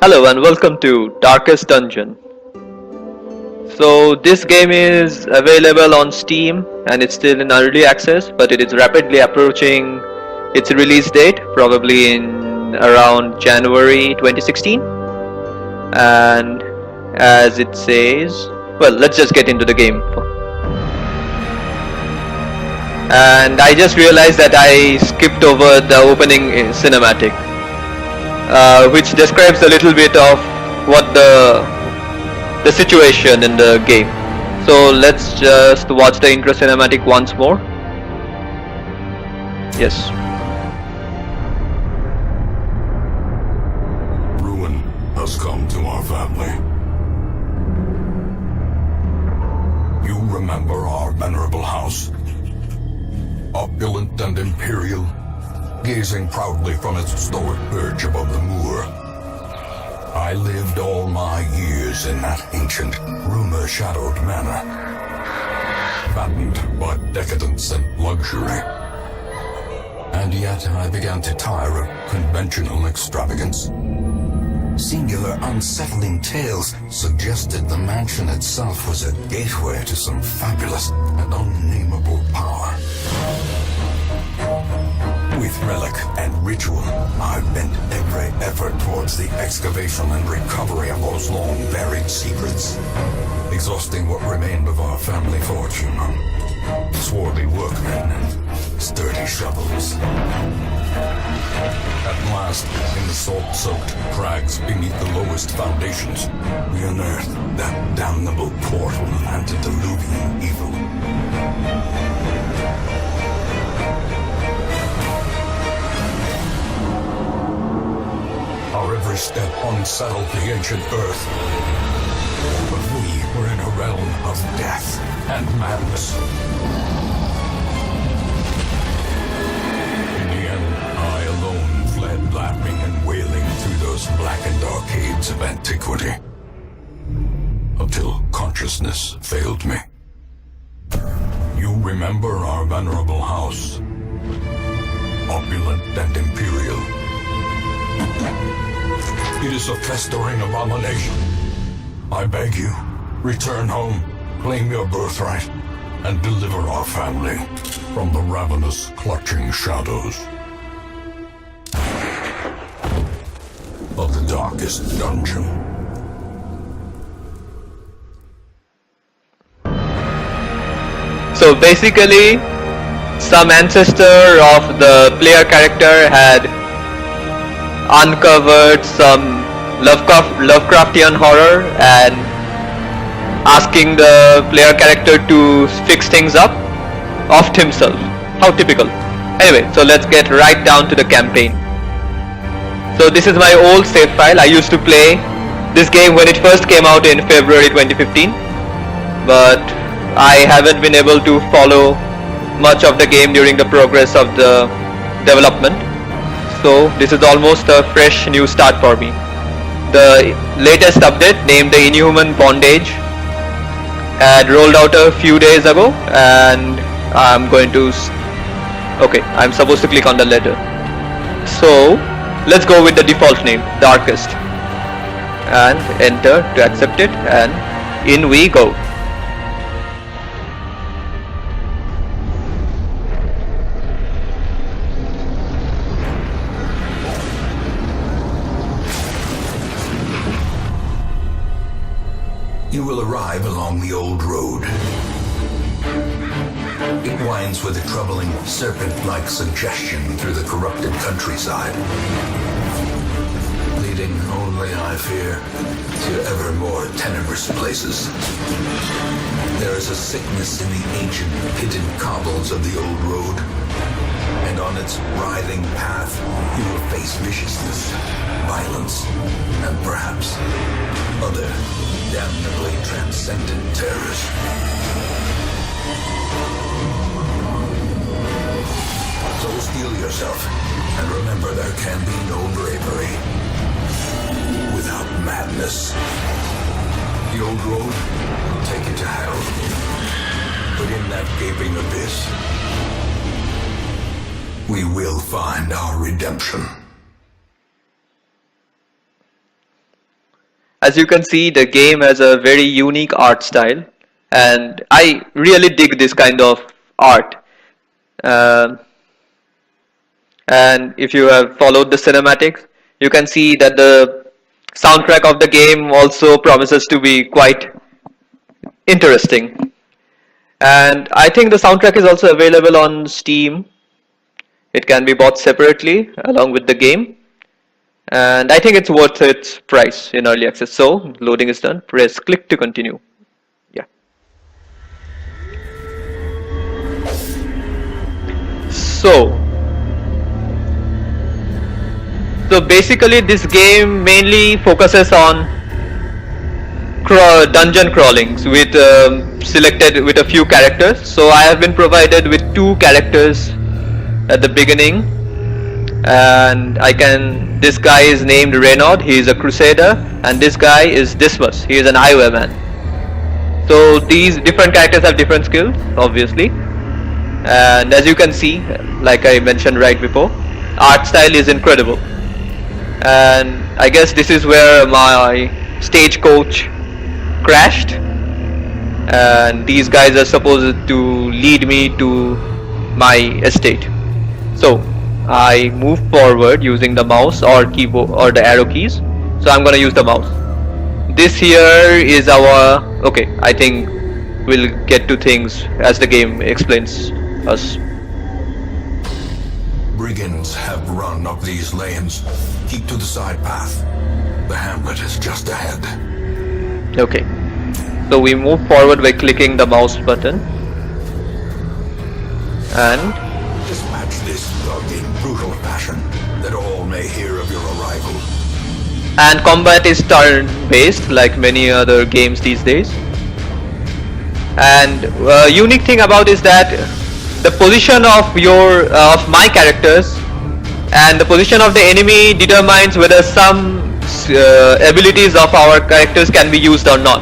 Hello and welcome to Darkest Dungeon. So this game is available on Steam and it's still in early access, but it is rapidly approaching its release date, probably in around January 2016. And as it says, well, let's just get into the game. And I just realized that I skipped over the opening cinematic, which describes a little bit of what the situation in the game. So let's just watch the intro cinematic once more. Yes. Ruin has come to our family. You remember our venerable house? Opulent and imperial, gazing proudly from its stoic perch above the moor. I lived all my years in that ancient, rumor-shadowed manor, fattened by decadence and luxury. And yet I began to tire of conventional extravagance. Singular, unsettling tales suggested the mansion itself was a gateway to some fabulous and unnameable power. With relic and ritual, I bent every effort towards the excavation and recovery of those long-buried secrets, exhausting what remained of our family fortune on swarthy workmen and sturdy shovels. At last, in the salt-soaked crags beneath the lowest foundations, we unearthed that damnable portal of antediluvian evil. Our every step unsettled the ancient earth. But we were in a realm of death and madness. In the end, I alone fled laughing and wailing through those blackened arcades of antiquity. Until consciousness failed me. You remember our venerable house? Opulent and imperial. It is a festering abomination. I beg you, return home, claim your birthright, and deliver our family from the ravenous, clutching shadows of the darkest dungeon. So basically, some ancestor of the player character had uncovered some Lovecraftian horror and asking the player character to fix things up, offed himself. How typical. Anyway, so let's get right down to the campaign. So this is my old save file. I used to play this game when it first came out in February 2015, but I haven't been able to follow much of the game during the progress of the development. So this is almost a fresh new start for me. The latest update, named the Inhuman Bondage, had rolled out a few days ago, and I'm supposed to click on the letter. So let's go with the default name, Darkest, and enter to accept it, and in we go. You will arrive along the old road. It winds with a troubling, serpent-like suggestion through the corrupted countryside, leading only, I fear, to ever more tenebrous places. There is a sickness in the ancient, hidden cobbles of the old road, and on its writhing path, you will face viciousness, violence, and perhaps other damnably transcendent terrors. So steel yourself, and remember there can be no bravery without madness. The old road will take you to hell, but in that gaping abyss, we will find our redemption. As you can see, the game has a very unique art style, and I really dig this kind of art. Um and if you have followed the cinematics, you can see that the soundtrack of the game also promises to be quite interesting. And I think the soundtrack is also available on Steam. It can be bought separately along with the game. And I think it's worth its price in early access. So, loading is done. Press click to continue. Yeah. So basically this game mainly focuses on dungeon crawlings with selected with a few characters. So I have been provided with two characters at the beginning, and this guy is named Renaud, he is a crusader, and this guy is Dismas, he is an highwayman. So these different characters have different skills, obviously, and as you can see, like I mentioned right before, art style is incredible. And I guess this is where my stagecoach crashed, and these guys are supposed to lead me to my estate. So I move forward using the mouse or keyboard or the arrow keys. So I'm gonna use the mouse. This here is our, okay, I think we'll get to things as the game explains us. Brigands have run up these lanes. Keep to the side path. The hamlet is just ahead. Okay, so we move forward by clicking the mouse button, and Dispatch this thug in brutal fashion, that all may hear of your arrival. and combat is turn based like many other games these days. And unique thing about is that the position of my characters and the position of the enemy determines whether some abilities of our characters can be used or not,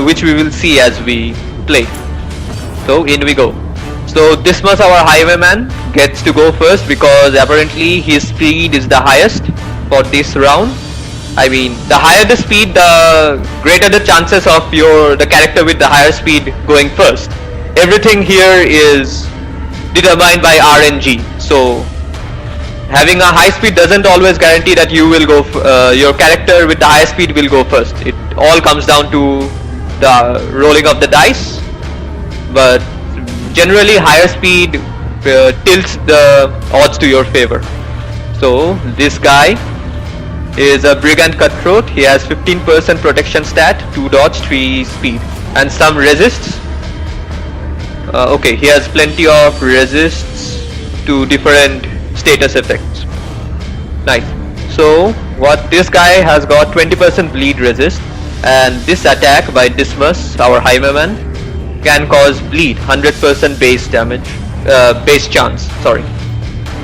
which we will see as we play. So in we go. So Dismas, our highwayman, gets to go first because apparently his speed is the highest for this round. I mean, the higher the speed, the greater the chances of the character with the higher speed going first. Everything here is determined by RNG. So having a high speed doesn't always guarantee that you will go. Your character with the high speed will go first. It all comes down to the rolling of the dice. But generally, higher speed tilts the odds to your favor. So this guy is a brigand cutthroat. He has 15% protection stat, 2 dodge, 3 speed, and some resists. Okay, he has plenty of resists to different status effects. Nice. So what this guy has got 20% bleed resist, and this attack by Dismas, our highwayman, can cause bleed, 100% base damage, base chance, sorry.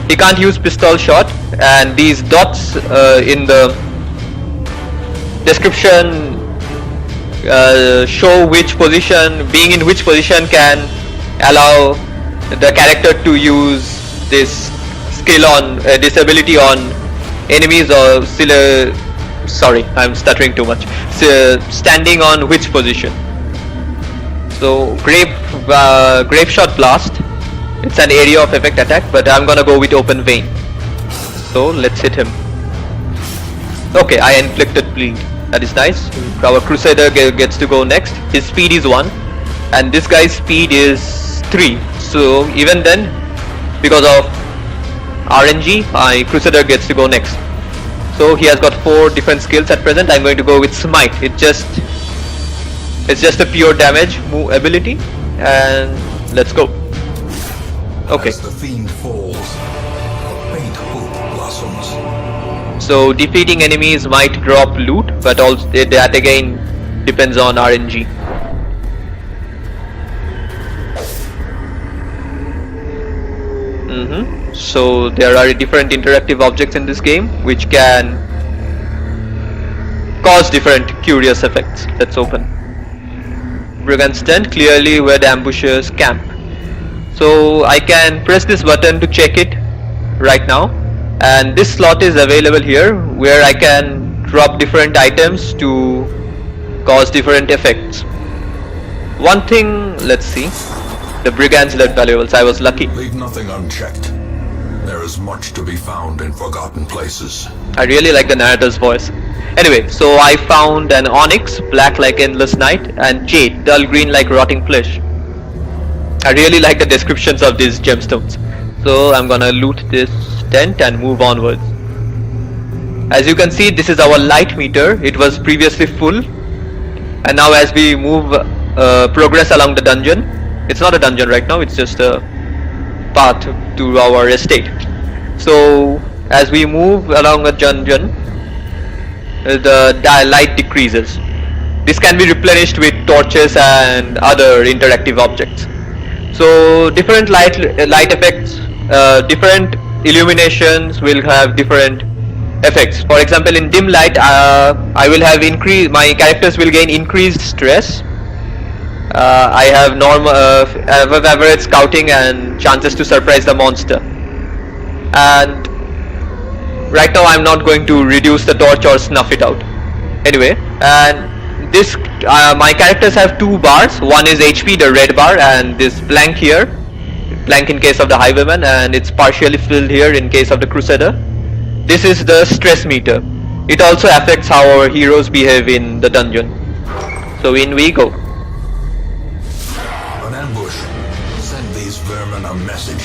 He can't use pistol shot, and these dots in the description show which position, being in which position can allow the character to use this skill on this ability on enemies, or sorry, I'm stuttering too much. Standing on which position. So grape shot blast. It's an area of effect attack, but I'm gonna go with open vein. So let's hit him. Okay, I inflicted bleed. That is nice. Our crusader gets to go next. His speed is 1, and this guy's speed is 3. So even then, because of RNG, my crusader gets to go next. So he has got 4 different skills at present. I'm going to go with smite. It's just a pure damage move ability, and let's go. Okay. As the fiend falls, a faint hope blossoms. So defeating enemies might drop loot, but also that again depends on RNG. So there are different interactive objects in this game which can cause different curious effects. Let's open. Brigand's tent, clearly where the ambushers camp. So I can press this button to check it right now, and this slot is available here where I can drop different items to cause different effects. One thing, let's see. The brigands led valuables. I was lucky. Leave nothing unchecked. There is much to be found in forgotten places. I really like the narrator's voice. Anyway, so I found an onyx, black like endless night, and jade, dull green like rotting flesh. I really like the descriptions of these gemstones. So I'm gonna loot this tent and move onwards. As you can see, this is our light meter. It was previously full, and now as we move progress along the dungeon, it's not a dungeon right now, it's just a path to our estate. So as we move along a dungeon, the light decreases. This can be replenished with torches and other interactive objects. So different light effects, different illuminations will have different effects. For example, in dim light, I will have my characters will gain increased stress. I have above average scouting and chances to surprise the monster. And right now I'm not going to reduce the torch or snuff it out. Anyway, and this my characters have two bars. One is HP, the red bar, and this blank here, blank in case of the highwayman, and it's partially filled here in case of the crusader. This is the stress meter. It also affects how our heroes behave in the dungeon. So in we go. An ambush. Send these vermin a message.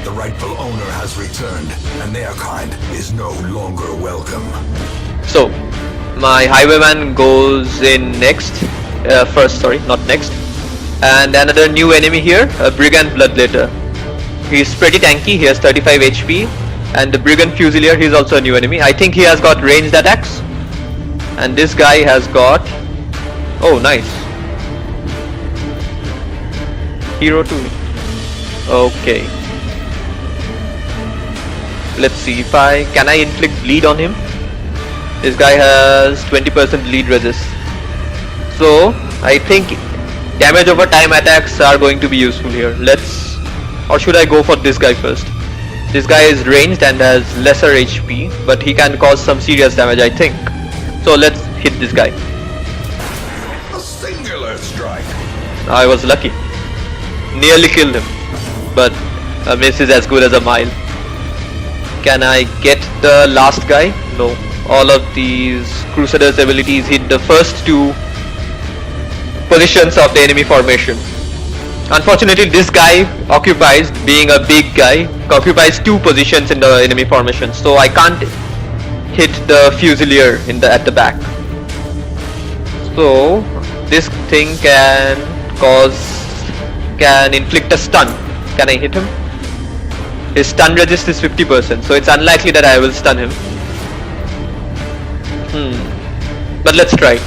The rightful owner has returned, and their kind is no longer welcome. So, my highwayman goes in next. First, sorry, not next. And another new enemy here, a brigand bloodletter. He's pretty tanky. He has 35 HP. And the brigand fusilier, he's also a new enemy. I think he has got ranged attacks. And this guy has got... Oh, nice. Hero 2. Okay. Let's see if can I inflict bleed on him. This guy has 20% bleed resist. So I think damage over time attacks are going to be useful here. Or should I go for this guy first? This guy is ranged and has lesser HP, but he can cause some serious damage, I think. So let's hit this guy. A singular strike. I was lucky. Nearly killed him, but a miss is as good as a mile. Can I get the last guy? No. All of these Crusader's abilities hit the first two positions of the enemy formation. Unfortunately, this guy occupies, being a big guy, occupies two positions in the enemy formation. So I can't hit the Fusilier at the back. So this thing can inflict a stun. Can I hit him? His stun resist is 50%, so it's unlikely that I will stun him. But let's try it.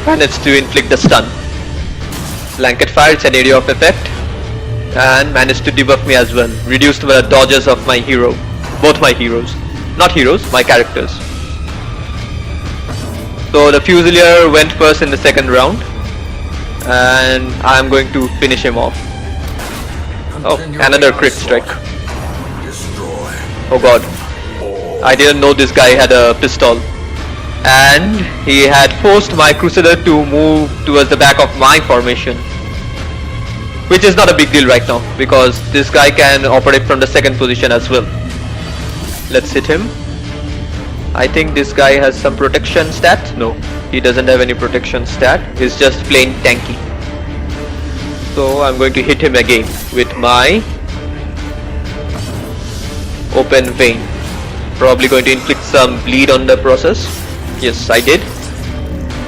Managed to inflict the stun. Blanket fire, it's an area of effect. And managed to debuff me as well. Reduced the dodges of my hero. Both my heroes. Not heroes, my characters. So the Fusilier went first in the second round. And I'm going to finish him off. Oh, another crit strike. Oh god. I didn't know this guy had a pistol. And he had forced my Crusader to move towards the back of my formation. Which is not a big deal right now, because this guy can operate from the second position as well. Let's hit him. I think this guy has some protection stat. No, he doesn't have any protection stat. He's just plain tanky. So I'm going to hit him again with my open vein. Probably going to inflict some bleed on the process. Yes, I did.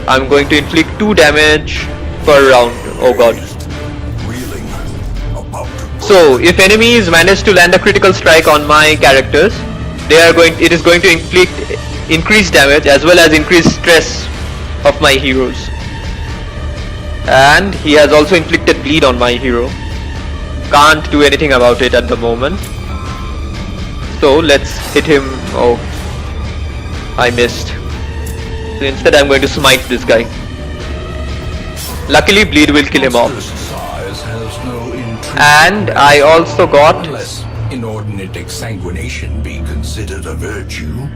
I'm going to inflict 2 damage per round. Oh god. So if enemies manage to land a critical strike on my characters, it is going to inflict increased damage as well as increased stress of my heroes. And he has also inflicted bleed on my hero. Can't do anything about it at the moment. So let's hit him. Oh, I missed. So instead I'm going to smite this guy. Luckily bleed will kill him off. And I also got inordinate exsanguination be considered a virtue?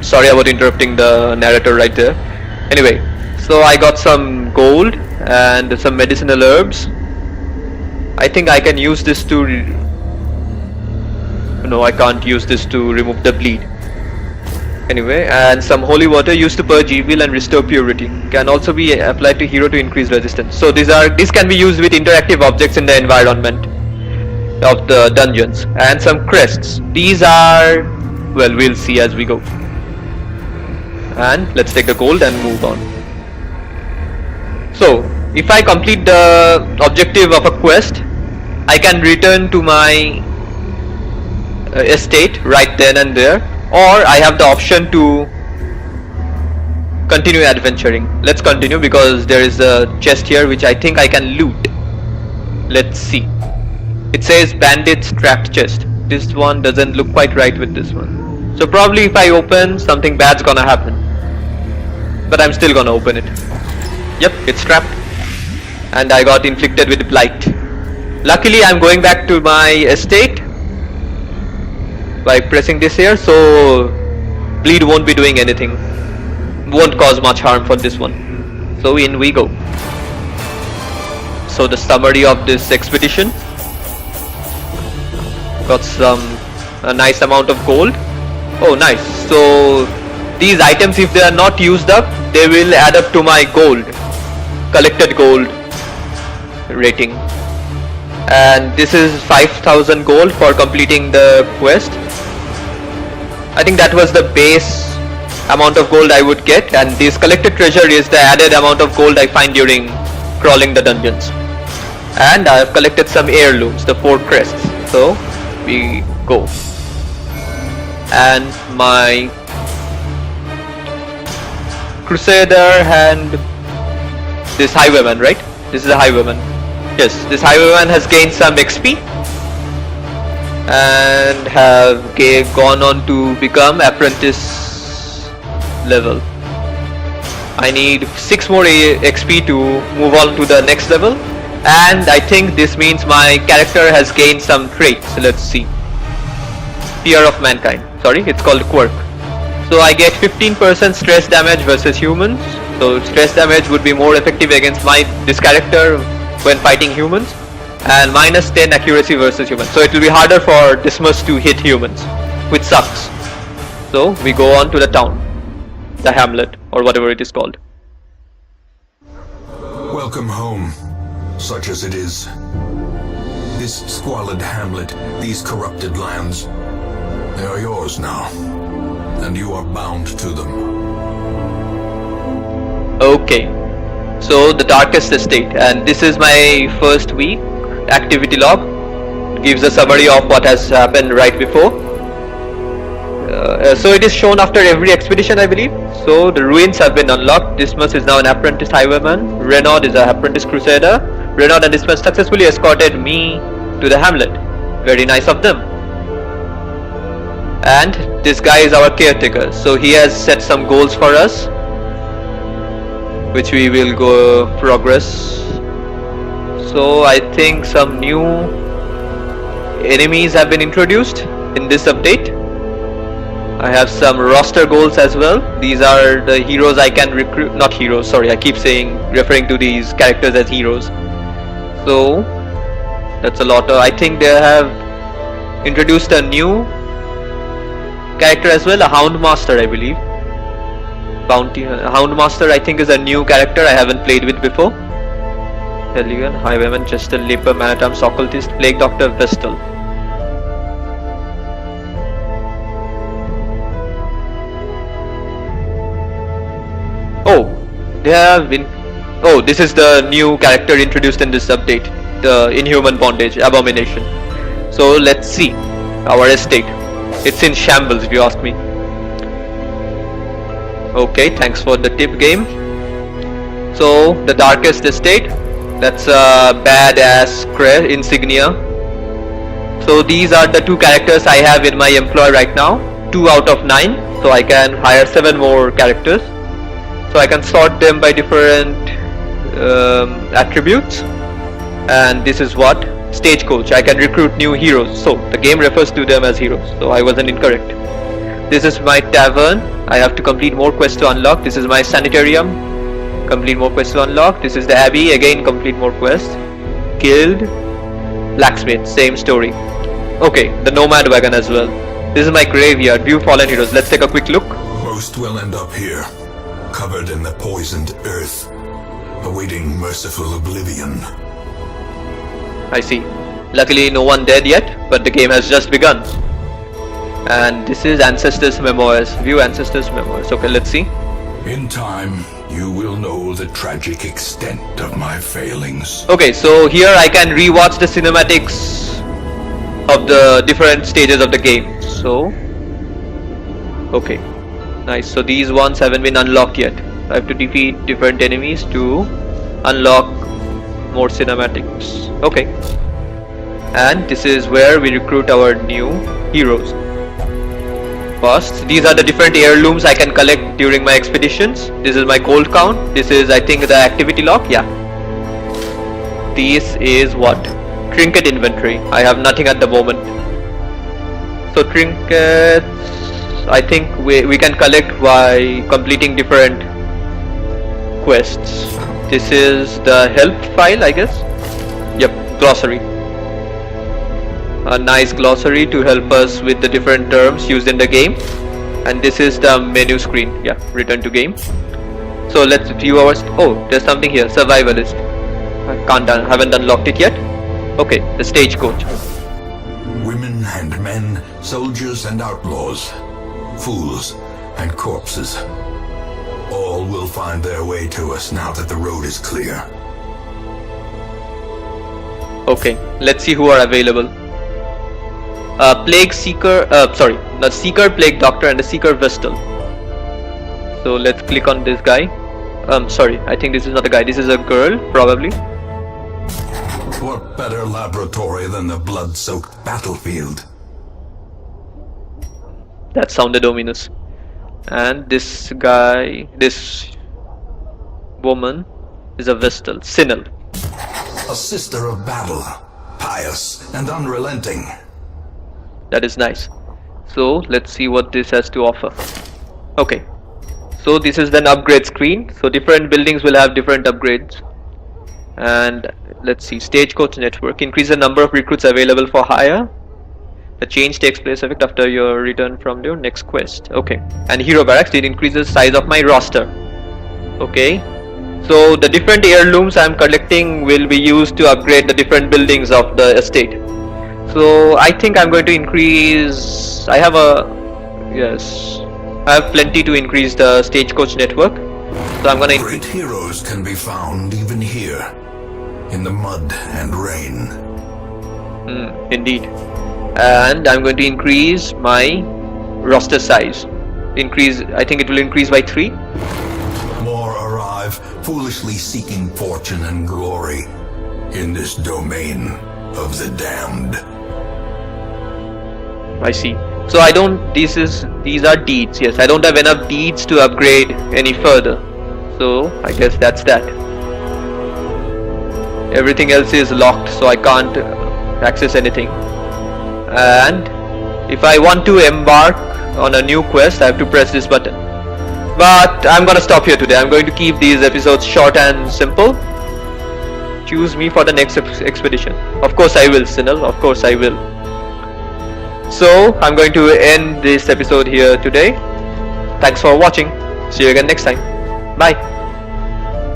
Sorry about interrupting the narrator right there. Anyway, so I got some gold and some medicinal herbs. I think I can use this to... No, I can't use this to remove the bleed. Anyway, and some holy water used to purge evil and restore purity. Can also be applied to hero to increase resistance. So these can be used with interactive objects in the environment of the dungeons. And some crests. These are... well, we'll see as we go. And let's take the gold and move on. So, if I complete the objective of a quest, I can return to my estate right then and there, or I have the option to continue adventuring. Let's continue because there is a chest here which I think I can loot. Let's see. It says bandit strapped chest. This one doesn't look quite right with this one. So probably if I open, something bad's gonna happen. But I'm still gonna open it. Yep, it's strapped. And I got inflicted with blight. Luckily I'm going back to my estate by pressing this here, so bleed won't be doing anything. Won't cause much harm for this one. So in we go. So the summary of this expedition. Got a nice amount of gold. Oh nice. So these items, if they are not used up, they will add up to my gold, collected gold rating. And this is 5,000 gold for completing the quest. I think that was the base amount of gold I would get, and this collected treasure is the added amount of gold I find during crawling the dungeons. And I have collected some heirlooms, the 4 crests. So we go. And my Crusader and this Highwayman, right? This is a Highwayman. Yes, this Highwayman has gained some XP and have gone on to become apprentice level. I need 6 more XP to move on to the next level, and I think this means my character has gained some traits. Let's see. Fear of mankind. Sorry, it's called quirk. So I get 15% stress damage versus humans. So stress damage would be more effective against this character when fighting humans, and minus 10 accuracy versus humans. So it will be harder for Dismas to hit humans, which sucks. So we go on to the town, the hamlet, or whatever it is called. Welcome home, such as it is. This squalid hamlet, these corrupted lands, they are yours now, and you are bound to them. Okay, so the darkest estate, and this is my first week activity log. It gives a summary of what has happened right before. So it is shown after every expedition, I believe. So the ruins have been unlocked. Dismas is now an apprentice highwayman. Renaud is an apprentice crusader. Renaud and Dismas successfully escorted me to the hamlet. Very nice of them. And this guy is our caretaker. So he has set some goals for us, which we will go progress. So I think some new enemies have been introduced in this update. I have some roster goals as well. These are the heroes I can recruit. Not heroes, sorry, I keep referring to these characters as heroes. So that's a lot. I think they have introduced a new character as well, a Houndmaster, I believe. Houndmaster, I think, is a new character I haven't played with before. Hellion, Highwayman, Chester, Leaper, Man-at-Arms, Occultist, Plague Doctor, Vestal. Oh, they have been. Oh, this is the new character introduced in this update, the Inhuman Bondage, Abomination. So let's see our estate. It's in shambles, if you ask me. Okay, thanks for the tip, game. So the darkest estate, that's a badass insignia. So these are the 2 characters I have in my employ right now, 2 out of 9. So I can hire 7 more characters. So I can sort them by different attributes, and this is what Stagecoach, I can recruit new heroes. So the game refers to them as heroes. So I wasn't incorrect. This is my tavern. I have to complete more quests to unlock. This is my sanitarium. Complete more quests to unlock. This is the abbey. Again, complete more quests. Guild. Blacksmith. Same story. Okay, the nomad wagon as well. This is my graveyard. View fallen heroes. Let's take a quick look. Most will end up here, covered in the poisoned earth, awaiting merciful oblivion. I see. Luckily no one dead yet, but the game has just begun. And this is Ancestors Memoirs. View Ancestors Memoirs. Okay, let's see. In time, you will know the tragic extent of my failings. Okay, so here I can rewatch the cinematics of the different stages of the game. So, okay, nice. So these ones haven't been unlocked yet. I have to defeat different enemies to unlock more cinematics. Okay, and this is where we recruit our new heroes. First, these are the different heirlooms I can collect during my expeditions. This is my gold count. This is, I think, the activity log. Yeah. This is what? Trinket inventory. I have nothing at the moment. So trinkets, I think we can collect by completing different quests. This is the help file, I guess. Yep, glossary. A nice glossary to help us with the different terms used in the game. And this is the menu screen. Yeah, return to game. So let's view our... Oh, there's something here. Survivalist. I haven't unlocked it yet. Okay, the stagecoach. Women and men, soldiers and outlaws, fools and corpses. All will find their way to us now that the road is clear. Okay, let's see who are available. Plague Seeker, the Seeker, Plague Doctor and the Seeker Vestal. So let's click on this guy. Sorry, I think this is not a guy, this is a girl, probably. What better laboratory than the blood-soaked battlefield? That sounded ominous. And this guy, this woman is a Vestal, Sinel. A sister of battle, pious and unrelenting. That is nice. So let's see what this has to offer. Okay, so this is an upgrade screen. So different buildings will have different upgrades. And let's see, stagecoach network. Increase the number of recruits available for hire. The change takes place effect after your return from your next quest. Okay, and hero barracks. It increases the size of my roster. Okay, so the different heirlooms I'm collecting will be used to upgrade the different buildings of the estate. So I think I'm going to increase. I have plenty to increase the stagecoach network. So I'm gonna Great heroes can be found even here, in the mud and rain. Indeed. And I'm going to increase my roster size. I think it will increase by 3. More arrive, foolishly seeking fortune and glory in this domain of the damned. I see. So I don't, these are deeds. Yes, I don't have enough deeds to upgrade any further. So I guess that's that. Everything else is locked, so I can't access anything. And if I want to embark on a new quest, I have to press this button. But I'm gonna stop here today. I'm going to keep these episodes short and simple. Choose me for the next expedition. Of course I will, Sinel. Of course I will. So I'm going to end this episode here today. Thanks for watching. See you again next time. Bye.